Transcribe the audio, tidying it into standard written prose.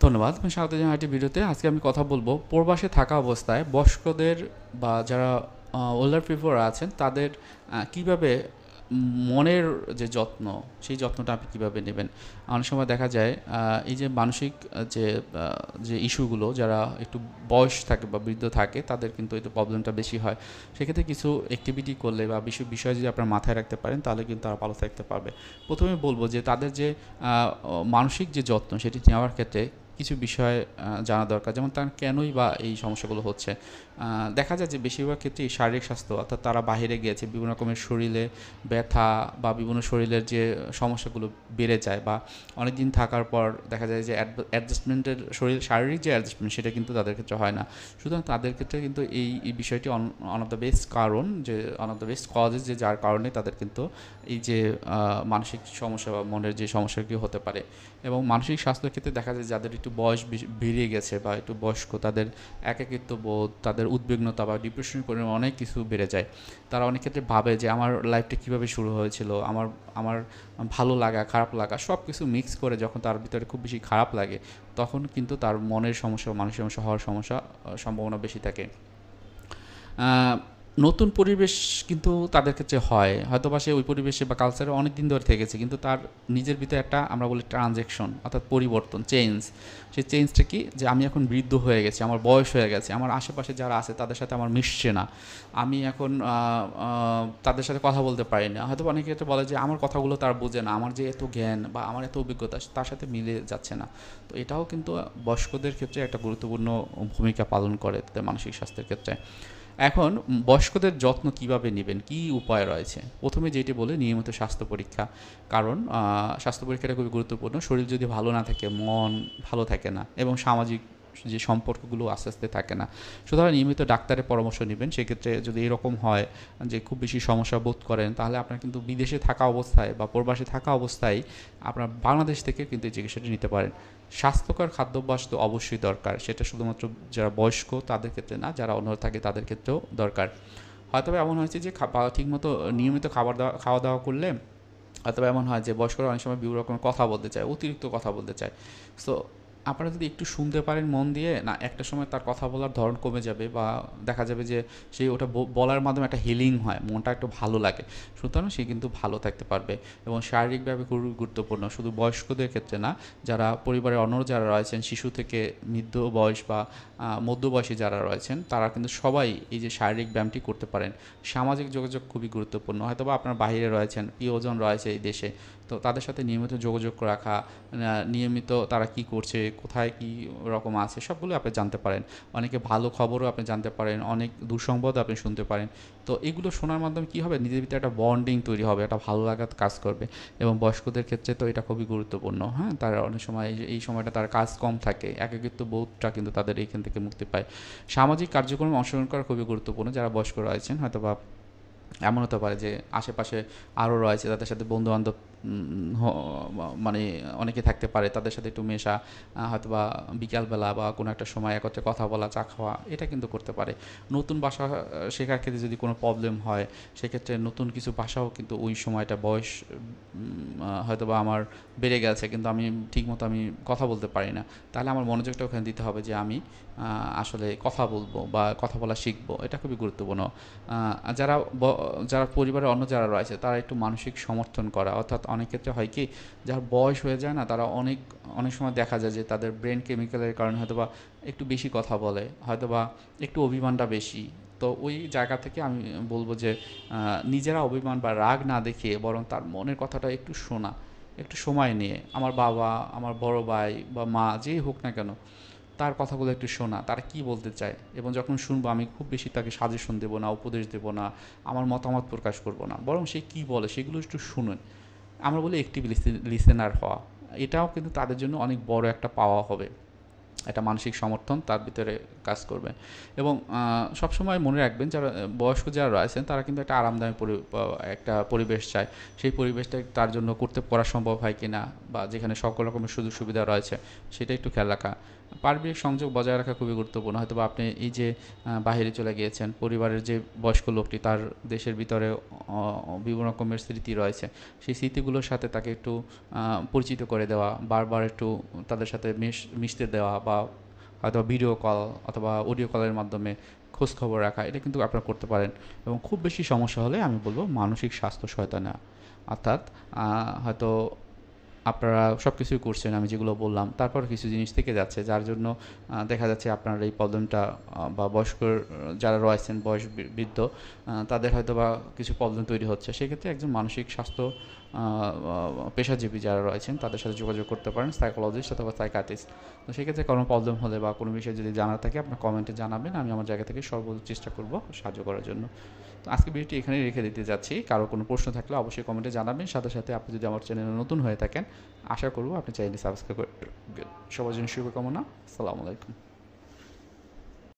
ধন্যবাদ। আমি স্বাগত জানাই আরেকটি ভিডিওতে। আজকে আমি কথা বলবো প্রবাসে থাকা অবস্থায় বয়স্কদের বা যারা ওল্ডার পিপল আছেন তাদের কিভাবে মনের যে যত্ন, সেই যত্নটা আপনি কিভাবে নেবেন? অনেক সময় দেখা যায় এই যে মানসিক যে ইস্যুগুলো যারা একটু বয়স থাকে বা বৃদ্ধ থাকে তাদের কিন্তু এই প্রবলেমটা বেশি হয়। সেক্ষেত্রে কিছু অ্যাক্টিভিটি করলে বা বিষয় যদি আপনারা মাথায় রাখতে পারেন তাহলে কিন্তু তারা ভালো থাকতে পারবে। প্রথমে বলব যে তাদের যে মানসিক যে যত্ন সেটি নেওয়ার ক্ষেত্রে কিছু বিষয় জানা দরকার। যেমন তার কেনই বা এই সমস্যাগুলো হচ্ছে। দেখা যায় যে বেশিরভাগ ক্ষেত্রেই শারীরিক স্বাস্থ্য, অর্থাৎ তারা বাহিরে গিয়েছে বিভিন্ন রকমের শরীরে ব্যথা বা বিভিন্ন শরীরের যে সমস্যাগুলো বেড়ে যায়, বা অনেক দিন থাকার পর দেখা যায় যে অ্যাডজাস্টমেন্টের শারীরিক যে অ্যাডজাস্টমেন্ট সেটা কিন্তু তাদের ক্ষেত্রে হয় না। সুতরাং তাদের ক্ষেত্রে কিন্তু এই বিষয়টি অন অফ দ্য বেস্ট কারণ, যে on of the best causes, যে যার কারণে তাদের কিন্তু এই যে মানসিক সমস্যা বা মনের যে সমস্যাগুলি হতে পারে। এবং মানসিক স্বাস্থ্যের ক্ষেত্রে দেখা যায় যাদের একটু বয়স বেরিয়ে গেছে বা একটু বয়স্ক, তাদের একাকিত্ব বোধ, তাদের উদ্বিগ্নতা বা ডিপ্রেশনের পরিমাণ অনেক কিছু বেড়ে যায়। তারা অনেক ক্ষেত্রে ভাবে যে আমার লাইফটা কীভাবে শুরু হয়েছিল, আমার আমার ভালো লাগা খারাপ লাগা সব কিছু মিক্স করে যখন তার ভিতরে খুব বেশি খারাপ লাগে, তখন কিন্তু তার মনের সমস্যা, মানসিক সমস্যা হওয়ার সম্ভাবনা বেশি থাকে। আহ, নতুন পরিবেশ কিন্তু তাদের ক্ষেত্রে হয়, হয়তো বা সে ওই পরিবেশে বা কালচারে অনেক দিন ধরে থেকেছে, কিন্তু তার নিজের ভিতরে একটা আমরা বলি ট্রানজ্যাকশন, অর্থাৎ পরিবর্তন, চেঞ্জ। সেই চেঞ্জটা কি, যে আমি এখন বৃদ্ধ হয়ে গেছি, আমার বয়স হয়ে গেছে, আমার আশেপাশে যারা আছে তাদের সাথে আমার মিশছে না, আমি এখন তাদের সাথে কথা বলতে পারি না। হয়তো অনেকে ক্ষেত্রে বলে যে আমার কথাগুলো তার বোঝে না, আমার যে এত জ্ঞান বা আমার এত অভিজ্ঞতা তার সাথে মিলে যাচ্ছে না। তো এটাও কিন্তু বয়স্কদের ক্ষেত্রে একটা গুরুত্বপূর্ণ ভূমিকা পালন করে তাদের মানসিক স্বাস্থ্যের ক্ষেত্রে। এখন বয়স্কদের যত্ন কিভাবে নেবেন, কি উপায় রয়েছে? প্রথমে যেটি বলে নিয়মিত স্বাস্থ্য পরীক্ষা। কারণ স্বাস্থ্য পরীক্ষাটা খুবই গুরুত্বপূর্ণ। শরীর যদি ভালো না থাকে মন ভালো থাকে না, এবং সামাজিক যে সম্পর্কগুলো আস্তে আস্তে থাকে না। সুতরাং নিয়মিত ডাক্তারের পরামর্শ নেবেন। সেক্ষেত্রে যদি এরকম হয় যে খুব বেশি সমস্যা বোধ করেন, তাহলে আপনার কিন্তু বিদেশে থাকা অবস্থায় বা প্রবাসে থাকা অবস্থায় আপনার বাংলাদেশ থেকে কিন্তু এই চিকিৎসাটি নিতে পারেন। স্বাস্থ্যকর খাদ্যাভ্যাস তো অবশ্যই দরকার, সেটা শুধুমাত্র যারা বয়স্ক তাদের ক্ষেত্রে না, যারা অন্যরা থাকে তাদের ক্ষেত্রেও দরকার। হয়তো এমন হয়েছে যে ঠিকমতো নিয়মিত খাওয়া দাওয়া করলে হয়তো এমন হয় যে বয়স্করা অনেক সময় বিভিন্ন রকমের কথা বলতে চায়, অতিরিক্ত কথা বলতে চায়। সো আপনারা যদি একটু শুনতে পারেন মন দিয়ে, না একটা সময় তার কথা বলার ধরন কমে যাবে, বা দেখা যাবে যে সে ওটা বলার মাধ্যমে একটা হিলিং হয়, মনটা একটু ভালো লাগে। সুতরাং সে কিন্তু ভালো থাকতে পারবে। এবং শারীরিকভাবে খুবই গুরুত্বপূর্ণ, শুধু বয়স্কদের ক্ষেত্রে না, যারা পরিবারের অন্য যারা রয়েছেন, শিশু থেকে মৃদ্ধ বয়স বা মধ্যবয়সী যারা রয়েছেন, তারা কিন্তু সবাই এই যে শারীরিক ব্যায়ামটি করতে পারেন। সামাজিক যোগাযোগ খুবই গুরুত্বপূর্ণ। হয়তোবা আপনার বাইরে রয়েছেন, প্রিয়জন রয়েছে এই দেশে, তো তাদের সাথে নিয়মিত যোগাযোগ রাখা, নিয়মিত তারা কি করছে, কোথায় কি রকম আছে, সবগুলো আপনি জানতে পারেন। অনেকে ভালো খবরও আপনি জানতে পারেন, অনেক দুঃসংবাদও আপনি শুনতে পারেন। তো এগুলো শোনার মাধ্যমে কী হবে, নিজের ভিতরে একটা বন্ডিং তৈরি হবে, একটা ভালো লাগা কাজ করবে। এবং বয়স্কদের ক্ষেত্রে তো এটা খুবই গুরুত্বপূর্ণ। হ্যাঁ, তারা অনেক সময় এই সময়টা তার কাজ কম থাকে, একাকিত্ব বোধটা কিন্তু তাদের এইখান থেকে মুক্তি পায়। সামাজিক কার্যক্রমে অংশগ্রহণ করা খুবই গুরুত্বপূর্ণ। যারা বয়স্ক রয়েছেন, হয়তো বা এমন হতে পারে যে আশেপাশে আরও রয়েছে, তাদের সাথে বন্ধুবান্ধব মানে অনেকে থাকতে পারে, তাদের সাথে একটু মেশা, হয়তোবা বিকালবেলা বা কোনো একটা সময় একত্রে কথা বলা, চা খাওয়া, এটা কিন্তু করতে পারে। নতুন ভাষা শেখার ক্ষেত্রে যদি কোনো প্রবলেম হয়, সেক্ষেত্রে নতুন কিছু ভাষাও কিন্তু ওই সময়টা বয়স হয়তোবা আমার বেড়ে গেছে, কিন্তু আমি ঠিকমতো আমি কথা বলতে পারি না, তাহলে আমার মনোযোগটা ওখানে দিতে হবে যে আমি আসলে কথা বলবো বা কথা বলা শিখবো। এটা খুবই গুরুত্বপূর্ণ। যারা যারা পরিবারের অন্য যারা রয়েছে তারা একটু মানসিক সমর্থন করা, অর্থাৎ অনেক ক্ষেত্রে হয় কি, যার বয়স হয়ে যায় না, তারা অনেক অনেক সময় দেখা যায় যে তাদের ব্রেন কেমিক্যালের কারণে হয়তোবা একটু বেশি কথা বলে, হয়তোবা একটু অভিমানটা বেশি। তো ওই জায়গা থেকে আমি বলবো যে নিজেরা অভিমান বা রাগ না দেখিয়ে বরং তার মনের কথাটা একটু শোনা, একটু সময় নিয়ে, আমার বাবা, আমার বড় ভাই বা মা যেই হোক না কেন, তার কথাগুলো একটু শোনা, তারা কি বলতে চায়। এবং যখন শুনবো আমি খুব বেশি তাকে সাজেশন দেবো না, উপদেশ দেবো না, আমার মতামত প্রকাশ করবো না, বরং সে কী বলে সেগুলো একটু শুনুন। আমরা বলি অ্যাক্টিভ লিসেনার হওয়া, এটাও কিন্তু তাদের জন্য অনেক বড় একটা পাওয়া হবে। একটা মানসিক সমর্থন তার ভিতরে কাজ করবে। এবং সবসময় মনে রাখবেন যারা বয়স্ক যারা রয়েছেন তারা কিন্তু একটা আরামদায়ক একটা পরিবেশ চায়। সেই পরিবেশটা তার জন্য করা সম্ভব হয় কিনা, বা যেখানে সকল রকমের সুযোগ সুবিধা রয়েছে সেটা একটু খেয়াল রাখা। পারিবারিক সংযোগ বজায় রাখা খুবই গুরুত্বপূর্ণ। হয়তোবা আপনি এই যে বাহিরে চলে গিয়েছেন, পরিবারের যে বয়স্ক লোকটি তার দেশের ভিতরে বিভিন্ন রকমের স্মৃতি রয়েছে, সেই স্মৃতিগুলোর সাথে তাকে একটু পরিচিত করে দেওয়া, বারবার একটু তাদের সাথে মিশতে দেওয়া, বা হয়তো ভিডিও কল অথবা অডিও কলের মাধ্যমে খোঁজ খবর রাখা, এটা কিন্তু আপনারা করতে পারেন। এবং খুব বেশি সমস্যা হলে আমি বলবো মানসিক স্বাস্থ্য সহায়তা নেওয়া। অর্থাৎ হয়তো আপনারা সব কিছুই করছেন আমি যেগুলো বললাম, তারপর কিছু জিনিস থেকে যাচ্ছে যার জন্য দেখা যাচ্ছে আপনার এই প্রবলেমটা, বা বয়স্ক যারা রয়েছেন বৃদ্ধ, তাদের হয়তো বা কিছু প্রবলেম তৈরি হচ্ছে। সেক্ষেত্রে একজন মানসিক স্বাস্থ্য পেশাজীবী যারা রয়েছেন তাদের সাথে যোগাযোগ করতে পারেন, সাইকোলজিস্ট অথবা সাইকাটিস্ট। তো সেক্ষেত্রে কোনো প্রবলেম হলে বা কোনো বিষয়ে যদি জানার থাকে আপনার কমেন্টে জানাবেন, আমি আমার জায়গা থেকে সর্বোচ্চ চেষ্টা করব সাহায্য করার জন্য। তো আজকে ভিডিওটি এখানেই রেখে দিতে যাচ্ছি। কারো কোনো প্রশ্ন থাকলে অবশ্যই কমেন্টে জানাবেন। সাথে সাথে আপনি যদি আমার চ্যানেলে নতুন হয়ে থাকেন, আশা করব আপনি চ্যানেলটি সাবস্ক্রাইব করবেন। সবার জন্য শুভকামনা। আসসালামু আলাইকুম।